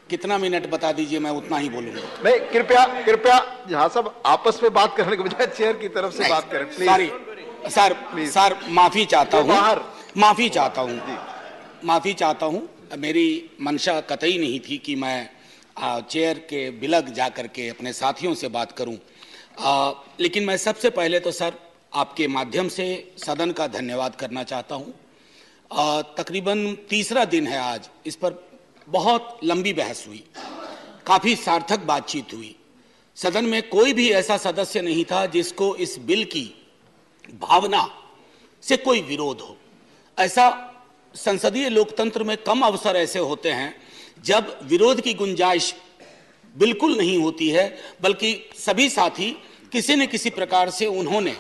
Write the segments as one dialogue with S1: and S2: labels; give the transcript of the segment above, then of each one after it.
S1: कितना मिनट बता दीजिए, मैं उतना ही बोलूंगा।
S2: नहीं, कृपया जहां सब आपस में बात करने के बजाय चेयर की तरफ से बात करें प्लीज।
S1: सॉरी सर, माफी चाहता हूँ, माफी चाहता हूँ। मेरी मंशा कतई नहीं थी कि मैं चेयर के बिलग जाकर के अपने साथियों से बात करूं। लेकिन मैं सबसे पहले तो सर आपके माध्यम से सदन का धन्यवाद करना चाहता हूं। तकरीबन तीसरा दिन है आज, इस पर बहुत लंबी बहस हुई, काफी सार्थक बातचीत हुई। सदन में कोई भी ऐसा सदस्य नहीं था जिसको इस बिल की भावना से कोई विरोध हो। ऐसा संसदीय लोकतंत्र में कम अवसर ऐसे होते हैं जब विरोध की गुंजाइश बिल्कुल नहीं होती है, बल्कि सभी साथी किसी न किसी प्रकार से उन्होंने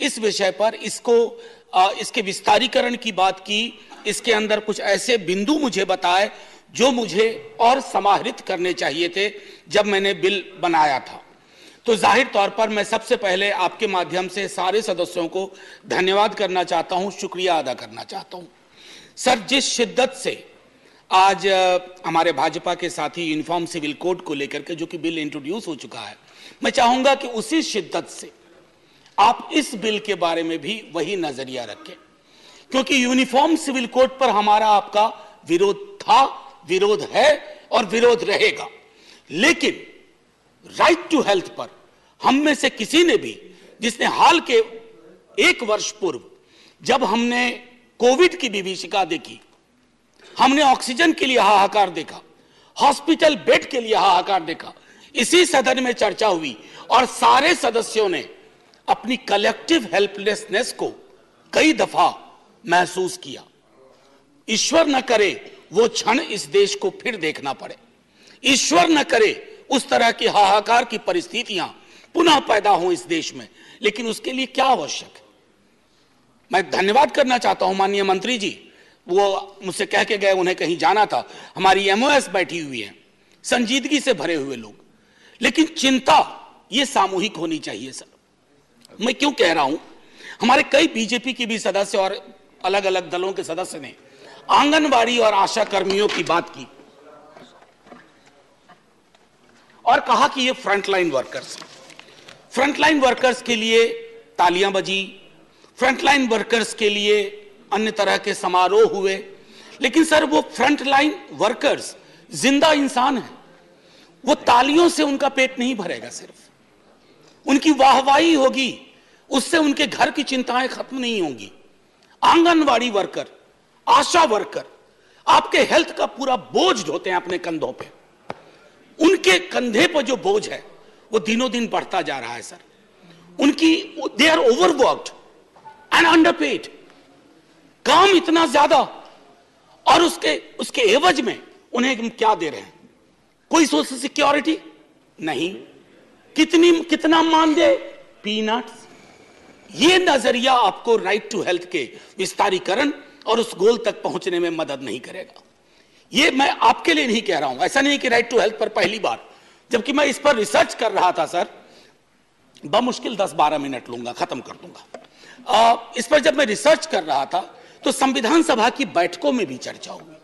S1: इस विषय पर इसके विस्तारीकरण की बात की, इसके अंदर कुछ ऐसे बिंदु मुझे बताए जो मुझे और समाहरित करने चाहिए थे जब मैंने बिल बनाया था। तो जाहिर तौर पर मैं सबसे पहले आपके माध्यम से सारे सदस्यों को धन्यवाद करना चाहता हूं, शुक्रिया अदा करना चाहता हूं। सर, जिस शिद्दत से आज हमारे भाजपा के साथी यूनिफॉर्म सिविल कोड को लेकर के जो कि बिल इंट्रोड्यूस हो चुका है, मैं चाहूंगा कि उसी शिद्दत से आप इस बिल के बारे में भी वही नजरिया रखें, क्योंकि यूनिफॉर्म सिविल कोड पर हमारा आपका विरोध था, विरोध है और विरोध रहेगा। लेकिन राइट टू हेल्थ पर हम में से किसी ने भी, जिसने हाल के 1 वर्ष पूर्व जब हमने कोविड की विभीषिका देखी, हमने ऑक्सीजन के लिए हाहाकार देखा, हॉस्पिटल बेड के लिए हाहाकार देखा, इसी सदन में चर्चा हुई और सारे सदस्यों ने अपनी कलेक्टिव हेल्पलेसनेस को कई दफा महसूस किया। ईश्वर न करे वो क्षण इस देश को फिर देखना पड़े, ईश्वर न करे उस तरह की हाहाकार की परिस्थितियां पुनः पैदा हों इस देश में। लेकिन उसके लिए क्या आवश्यक है? मैं धन्यवाद करना चाहता हूं माननीय मंत्री जी, वो मुझसे कह के गए उन्हें कहीं जाना था। हमारी एमओएस बैठी हुई है, संजीदगी से भरे हुए लोग, लेकिन चिंता ये सामूहिक होनी चाहिए। सर, मैं क्यों कह रहा हूं, हमारे कई बीजेपी के भी सदस्य और अलग अलग दलों के सदस्य ने आंगनबाड़ी और आशा कर्मियों की बात की और कहा कि ये फ्रंटलाइन वर्कर्स के लिए तालियां बजी, फ्रंटलाइन वर्कर्स के लिए अन्य तरह के समारोह हुए। लेकिन सर, वो फ्रंटलाइन वर्कर्स जिंदा इंसान हैं, वो तालियों से उनका पेट नहीं भरेगा, सिर्फ उनकी वाहवाही होगी, उससे उनके घर की चिंताएं खत्म नहीं होंगी। आंगनवाड़ी वर्कर, आशा वर्कर आपके हेल्थ का पूरा बोझ ढोते हैं अपने कंधों पे, उनके कंधे पर जो बोझ है वो दिनों दिन बढ़ता जा रहा है। Sir, they are overworked and underpaid, काम इतना ज्यादा और उसके एवज में उन्हें हम क्या दे रहे हैं? कोई सोशल सिक्योरिटी नहीं, कितना मानदेय? पीनट्स। ये नजरिया आपको राइट टू हेल्थ के विस्तारीकरण और उस गोल तक पहुंचने में मदद नहीं करेगा। ये मैं आपके लिए नहीं कह रहा हूं, ऐसा नहीं कि राइट टू हेल्थ पर पहली बार, जबकि मैं इस पर रिसर्च कर रहा था सर, बमुश्किल 10-12 मिनट लूंगा, खत्म कर दूंगा। इस पर जब मैं रिसर्च कर रहा था तो संविधान सभा की बैठकों में भी चर्चा हुई,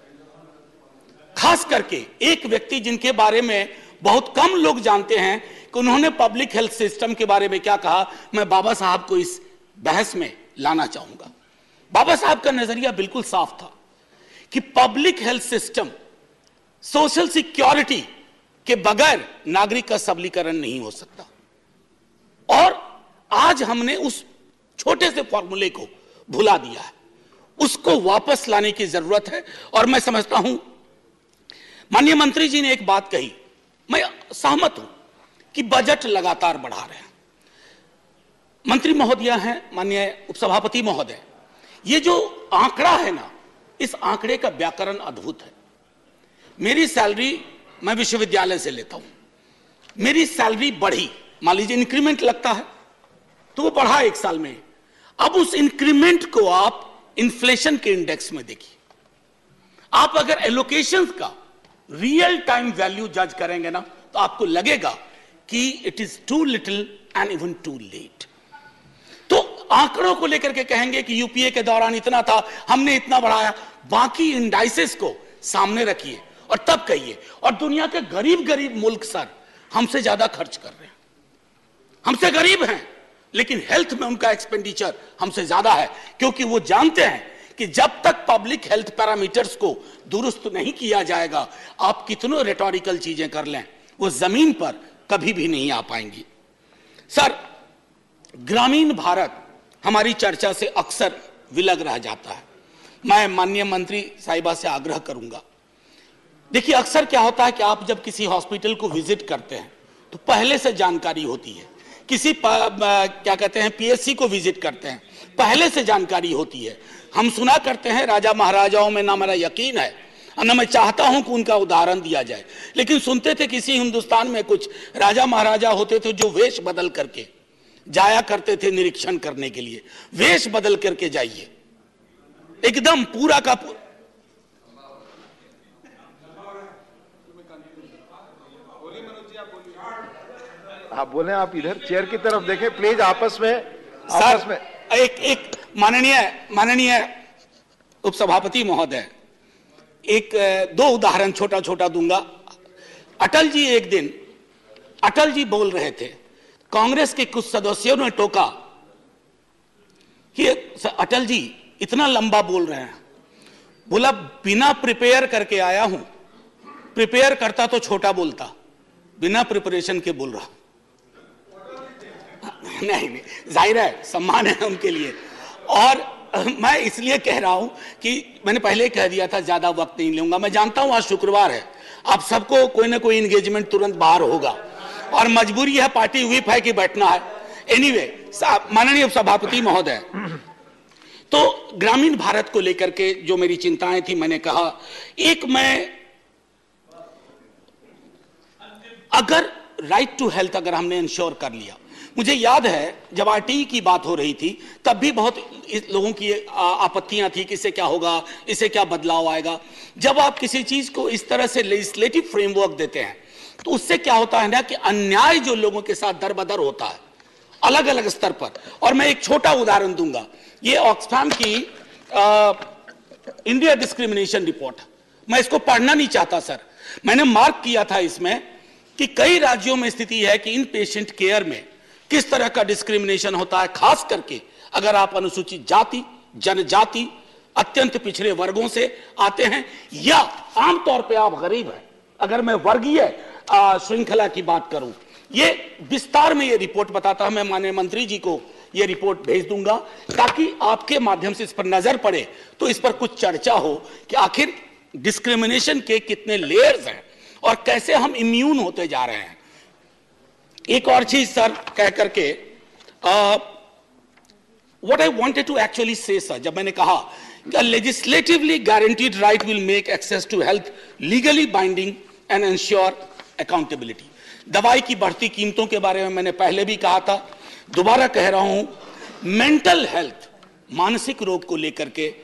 S1: खास करके एक व्यक्ति जिनके बारे में बहुत कम लोग जानते हैं कि उन्होंने पब्लिक हेल्थ सिस्टम के बारे में क्या कहा, मैं बाबा साहब को इस बहस में लाना चाहूंगा। बाबा साहब का नजरिया बिल्कुल साफ था कि public health system, social security के बगैर नागरिक का सबलीकरण नहीं हो सकता। और आज हमने उस छोटे से फॉर्मूले को भुला दिया है, उसको वापस लाने की जरूरत है। और मैं समझता हूं माननीय मंत्री जी ने एक बात कही, मैं सहमत हूं कि बजट लगातार बढ़ा रहे हैं। मंत्री महोदय हैं, माननीय उपसभापति महोदय, ये जो आंकड़ा है ना, इस आंकड़े का व्याकरण अद्भुत है। मेरी सैलरी मैं विश्वविद्यालय से लेता हूं, मेरी सैलरी बढ़ी, मान लीजिए इंक्रीमेंट लगता है तो वो बढ़ा 1 साल में। अब उस इंक्रीमेंट को आप इन्फ्लेशन के इंडेक्स में देखिए, आप अगर एलोकेशंस का रियल टाइम वैल्यू जज करेंगे ना तो आपको लगेगा कि it is too little and even too late. तो आंकड़ों को लेकर के कहेंगे कि यूपीए के दौरान इतना था, हमने इतना बढ़ाया, बाकी इंडाइसेस को सामने रखिए और तब कहिए। और दुनिया के गरीब गरीब मुल्क सर हमसे ज्यादा खर्च कर रहे हैं, हमसे गरीब हैं, लेकिन हेल्थ में उनका एक्सपेंडिचर हमसे ज्यादा है, क्योंकि वो जानते हैं कि जब तक पब्लिक हेल्थ पैरामीटर्स को दुरुस्त नहीं किया जाएगा, आप कितनों रेटोरिकल चीजें कर लें, वो जमीन पर कभी भी नहीं आ पाएंगी। सर, ग्रामीण भारत हमारी चर्चा से अक्सर विलग रह जाता है। मैं माननीय मंत्री साहिबा से आग्रह करूंगा, देखिए अक्सर क्या होता है कि आप जब किसी हॉस्पिटल को विजिट करते हैं तो पहले से जानकारी होती है, किसी क्या कहते हैं पीएससी को विजिट करते हैं, पहले से जानकारी होती है। हम सुना करते हैं राजा महाराजाओं में, ना मेरा यकीन है और ना मैं चाहता हूं कि उनका उदाहरण दिया जाए, लेकिन सुनते थे किसी हिंदुस्तान में कुछ राजा महाराजा होते थे जो वेश बदल करके जाया करते थे निरीक्षण करने के लिए। वेश बदल करके जाइए, एकदम पूरा का पूरा।
S2: आप बोले, आप इधर चेयर की तरफ देखें प्लीज, आपस में
S1: एक माननीय उपसभापति महोदय, एक दो उदाहरण छोटा छोटा दूंगा। अटल जी, एक दिन अटल जी बोल रहे थे, कांग्रेस के कुछ सदस्यों ने टोका कि अटल जी इतना लंबा बोल रहे हैं। बोला बिना प्रिपेयर करके आया हूं, प्रिपेयर करता तो छोटा बोलता, बिना प्रिपरेशन के बोल रहा। नहीं, जाहिर है सम्मान है उनके लिए, और मैं इसलिए कह रहा हूं कि मैंने पहले कह दिया था ज्यादा वक्त नहीं लूंगा। मैं जानता हूं आज शुक्रवार है, आप सबको कोई ना कोई एंगेजमेंट तुरंत बाहर होगा और मजबूरी है, पार्टी व्हिप है कि बैठना है। एनीवे, माननीय सभापति महोदय, तो ग्रामीण भारत को लेकर के जो मेरी चिंताएं थी, मैंने कहा एक, मैं अगर राइट टू हेल्थ अगर हमने इंश्योर कर लिया, मुझे याद है जब आरटीई की बात हो रही थी तब भी बहुत लोगों की आपत्तियां थी कि इससे क्या होगा, इससे क्या बदलाव आएगा। जब आप किसी चीज को इस तरह से लेजिस्लेटिव फ्रेमवर्क देते हैं तो उससे क्या होता है ना कि अन्याय जो लोगों के साथ दर बदर होता है अलग अलग स्तर पर। और मैं एक छोटा उदाहरण दूंगा, ये ऑक्सफैम की इंडिया डिस्क्रिमिनेशन रिपोर्ट, मैं इसको पढ़ना नहीं चाहता सर, मैंने मार्क किया था इसमें कि कई राज्यों में स्थिति है कि इन पेशेंट केयर में किस तरह का डिस्क्रिमिनेशन होता है, खास करके अगर आप अनुसूचित जाति, जनजाति, अत्यंत पिछड़े वर्गों से आते हैं या आमतौर पे आप गरीब हैं। अगर मैं वर्गीय श्रृंखला की बात करूं, ये विस्तार में ये रिपोर्ट बताता है। मैं माननीय मंत्री जी को ये रिपोर्ट भेज दूंगा ताकि आपके माध्यम से इस पर नजर पड़े तो इस पर कुछ चर्चा हो कि आखिर डिस्क्रिमिनेशन के कितने लेयर्स हैं और कैसे हम इम्यून होते जा रहे हैं। एक और चीज सर कह करके, what I wanted to actually say sir, जब मैंने कहा कि legislatively guaranteed right will make access to health legally binding and ensure accountability. दवाई की बढ़ती कीमतों के बारे में मैंने पहले भी कहा था, दोबारा कह रहा हूं, मेंटल हेल्थ, मानसिक रोग को लेकर के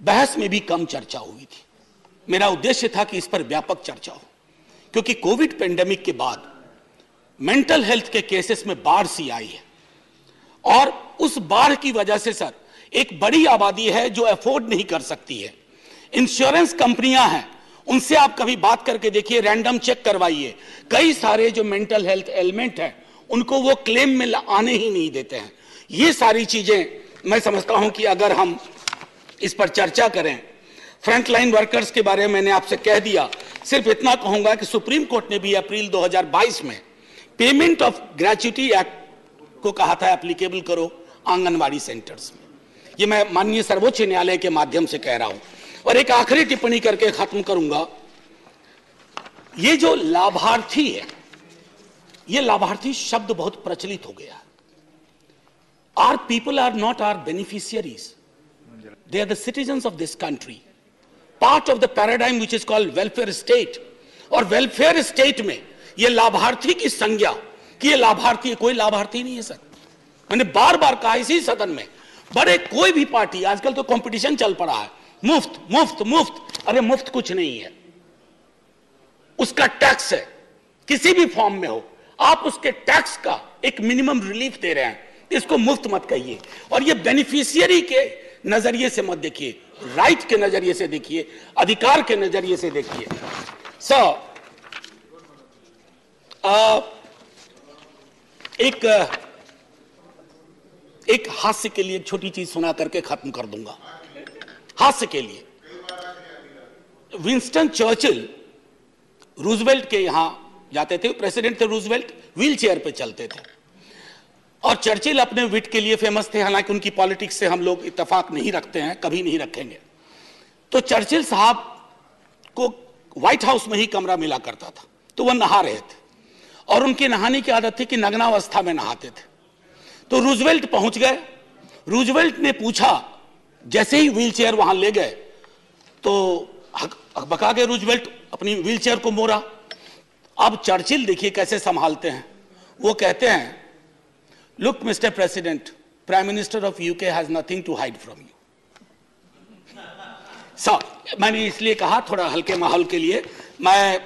S1: बहस में भी कम चर्चा हुई थी। मेरा उद्देश्य था कि इस पर व्यापक चर्चा हो, क्योंकि कोविड पेंडेमिक के बाद मेंटल हेल्थ के केसेस में बाढ़ सी आई है और उस बाढ़ की वजह से सर एक बड़ी आबादी है जो अफोर्ड नहीं कर सकती है। इंश्योरेंस कंपनियां हैं, उनसे आप कभी बात करके देखिए, रैंडम चेक करवाइए, कई सारे जो मेंटल हेल्थ एलिमेंट हैं उनको वो क्लेम में आने ही नहीं देते हैं। ये सारी चीजें मैं समझता हूं कि अगर हम इस पर चर्चा करें। फ्रंटलाइन वर्कर्स के बारे में मैंने आपसे कह दिया, सिर्फ इतना कहूंगा कि सुप्रीम कोर्ट ने भी अप्रैल 2022 में पेमेंट ऑफ ग्रेच्युटी एक्ट को कहा था एप्लीकेबल करो आंगनवाड़ी सेंटर्स में। ये मैं माननीय सर्वोच्च न्यायालय के माध्यम से कह रहा हूं। और एक आखिरी टिप्पणी करके खत्म करूंगा, ये जो लाभार्थी है, ये लाभार्थी शब्द बहुत प्रचलित हो गया। Our people are not our beneficiaries, they are the citizens of this country, part of the paradigm which is called welfare state। और वेलफेयर स्टेट में ये लाभार्थी की संज्ञा कि ये लाभार्थी, कोई लाभार्थी नहीं है सर। मैंने बार बार कहा इसी सदन में, बड़े कोई भी पार्टी, आजकल तो कंपटीशन चल पड़ा है, मुफ्त मुफ्त मुफ्त। अरे मुफ्त कुछ नहीं है, उसका टैक्स है, किसी भी फॉर्म में हो, आप उसके टैक्स का एक मिनिमम रिलीफ दे रहे हैं, इसको मुफ्त मत कहिए। और ये बेनिफिशियरी के नजरिए से मत देखिए, राइट के नजरिए से देखिए, अधिकार के नजरिए से देखिए। सर, एक हास्य के लिए एक छोटी चीज सुना करके खत्म कर दूंगा। हास्य के लिए, विंस्टन चर्चिल रूजवेल्ट के यहां जाते थे, प्रेसिडेंट थे रूजवेल्ट, व्हील चेयर पे चलते थे, और चर्चिल अपने विट के लिए फेमस थे। हालांकि उनकी पॉलिटिक्स से हम लोग इत्तेफाक नहीं रखते हैं, कभी नहीं रखेंगे। तो चर्चिल साहब को व्हाइट हाउस में ही कमरा मिला करता था, तो वह नहा रहे थे और उनकी नहाने की आदत थी कि नग्नावस्था में नहाते थे। तो रूजवेल्ट पहुंच गए। रूजवेल्ट ने पूछा, जैसे ही व्हील चेयर वहां ले गए तो बका गए रूजवेल्ट, अपनी व्हील चेयर को मोड़ा। अब चर्चिल देखिए कैसे संभालते हैं। वो कहते हैं, look mister president, prime minister of UK has nothing to hide from you. Sir, मैंने इसलिए कहा थोड़ा हल्के माहौल के लिए, मैं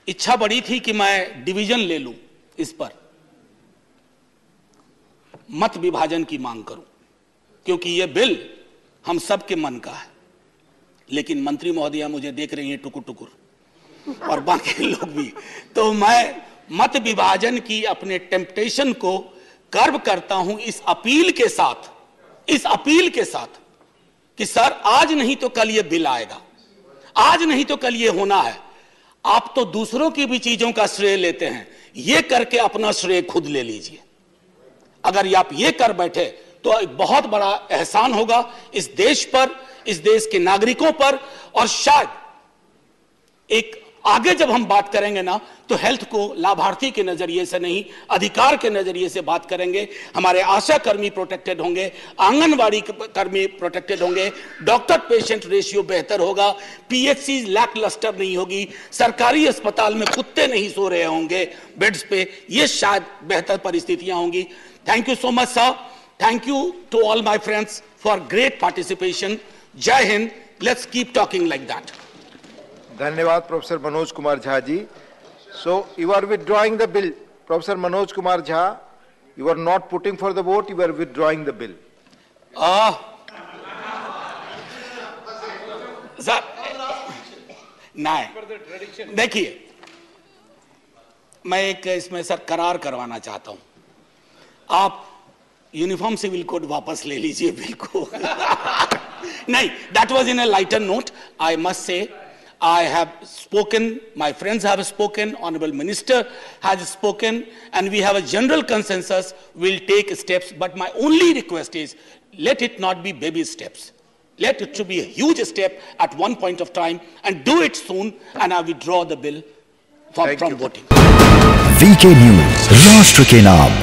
S1: इच्छा बड़ी थी कि मैं डिवीजन ले लूं, इस पर मत विभाजन की मांग करूं, क्योंकि यह बिल हम सबके मन का है। लेकिन मंत्री महोदया मुझे देख रही हैं टुकुर टुकुर, और बाकी लोग भी, तो मैं मत विभाजन की अपने टेम्पटेशन को कर्व करता हूं इस अपील के साथ कि सर, आज नहीं तो कल ये बिल आएगा, आज नहीं तो कल ये होना है। आप तो दूसरों की भी चीजों का श्रेय लेते हैं, ये करके अपना श्रेय खुद ले लीजिए। अगर आप ये कर बैठे तो एक बहुत बड़ा एहसान होगा इस देश पर, इस देश के नागरिकों पर, और शायद एक आगे जब हम बात करेंगे ना, तो हेल्थ को लाभार्थी के नजरिए से नहीं, अधिकार के नजरिए से बात करेंगे। हमारे आशा कर्मी प्रोटेक्टेड होंगे, आंगनवाड़ी कर्मी प्रोटेक्टेड होंगे, डॉक्टर पेशेंट रेशियो बेहतर होगा, पीएचसी लैक लस्टर नहीं होगी, सरकारी अस्पताल में कुत्ते नहीं सो रहे होंगे बेड्स पे, ये शायद बेहतर परिस्थितियां होंगी। Thank you so much sir, thank you to all my friends for great participation. जय Hind, let's keep talking like that.
S2: धन्यवाद professor Manoj Kumar Jha ji. So you are withdrawing the bill, Professor Manoj Kumar Jha. You are not putting for the vote. You are withdrawing the bill.
S1: Sir, नहीं, देखिए, मैं एक इसमें sir करार करवाना चाहता हूं। आप यूनिफॉर्म सिविल कोड वापस ले लीजिए बिल को। नहीं, that was in a lighter note. I must say, I have spoken, my friends have spoken, Honorable Minister has spoken, and we have a general consensus. We'll take steps, but my only request is, let it not be baby steps. Let it to be a huge step at one point of time, and do it soon, and I withdraw the bill from voting.
S3: VK News, राष्ट्र के नाम।